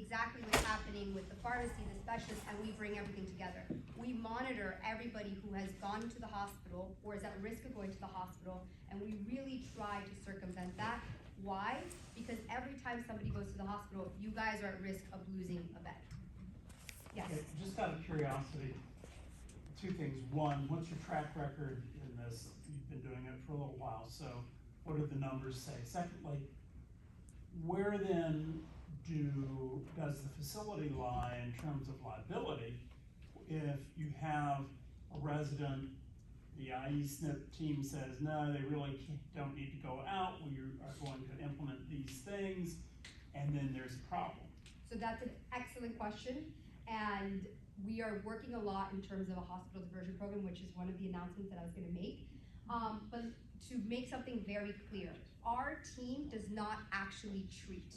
exactly what's happening with the pharmacy, the specialist, and we bring everything together. We monitor everybody who has gone to the hospital or is at risk of going to the hospital, and we really try to circumvent that. Why? Because every time somebody goes to the hospital, you guys are at risk of losing a bed. Yes? Okay, just out of curiosity, two things. One, what's your track record in this? You've been doing it for a little while, so what do the numbers say? Secondly, where then does the facility lie in terms of liability if you have a resident, the IE snip team says, no, they really don't need to go out, we are going to implement these things, and then there's a problem? So that's an excellent question, and we are working a lot in terms of a hospital diversion program, which is one of the announcements that I was going to make. But to make something very clear, our team does not actually treat.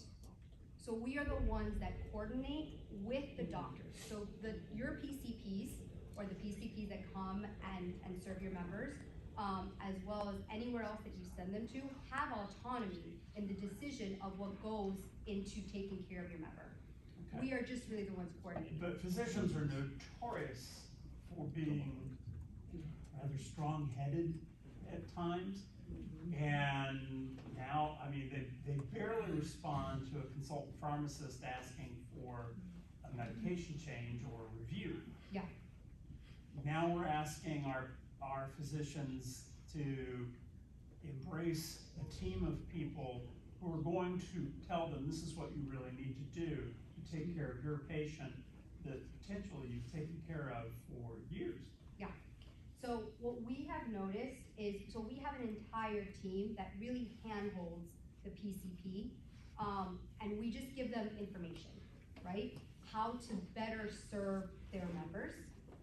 So we are the ones that coordinate with the doctors. So your PCPs, or the PCPs that come and serve your members, as well as anywhere else that you send them to, have autonomy in the decision of what goes into taking care of your member. Okay. We are just really the ones coordinating. But physicians are notorious for being rather strong-headed at times. And now, I mean, they barely respond to a consultant pharmacist asking for a medication change or a review. Yeah. Now we're asking our physicians to embrace a team of people who are going to tell them this is what you really need to do to take care of your patient that potentially you've taken care of for years. Yeah. So what we have noticed is, so we have an entire team that really handholds the PCP, and we just give them information, right? How to better serve their members,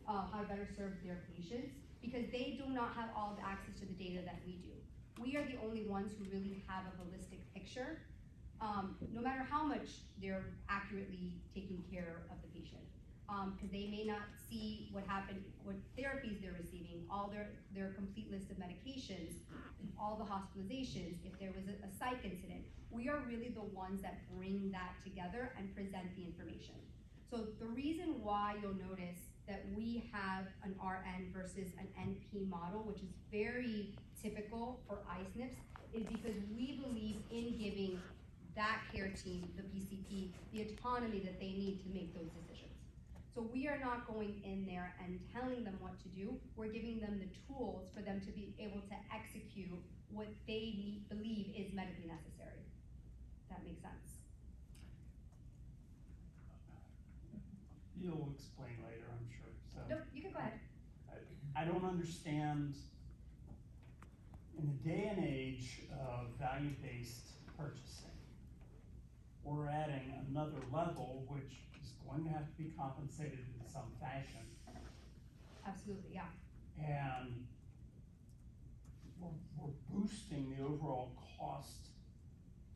how to better serve their patients, because they do not have all the access to the data that we do. We are the only ones who really have a holistic picture, no matter how much they're accurately taking care of the patient. Because they may not see what happened, what therapies they're receiving, all their complete list of medications, all the hospitalizations, if there was a psych incident. We are really the ones that bring that together and present the information. So the reason why you'll notice that we have an RN versus an NP model, which is very typical for ISNPs, is because we believe in giving that care team, the PCP, the autonomy that they need to make those decisions. So we are not going in there and telling them what to do. We're giving them the tools for them to be able to execute what they believe is medically necessary. That makes sense. You'll explain later, I'm sure. So Nope, you can go ahead. I don't understand, in the day and age of value-based purchasing, we're adding another level which is going to have to be compensated in some fashion. Absolutely, yeah. And we're boosting the overall cost.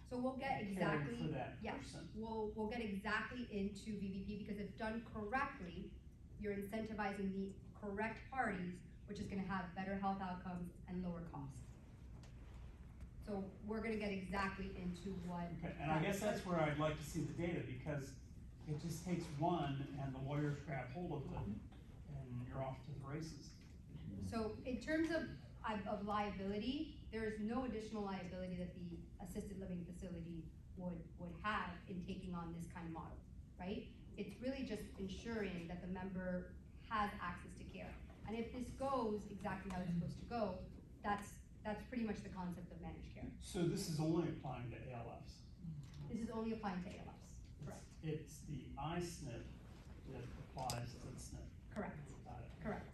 So we'll get caring exactly, for that yes, person. we'll get exactly into VBP, because if done correctly, you're incentivizing the correct parties, which is gonna have better health outcomes and lower costs. So we're gonna get exactly into what. Okay, and I guess that's where I'd like to see the data, because it just takes one and the lawyers grab hold of it and you're off to the races. So in terms of liability, there is no additional liability that the assisted living facility would have in taking on this kind of model, right? It's really just ensuring that the member has access to care. And if this goes exactly how it's supposed to go, that's pretty much the concept of managed care. So this is only applying to ALFs? This is only applying to ALFs, correct? It's the iSNP that applies to the SNP. Correct, Got it. correct.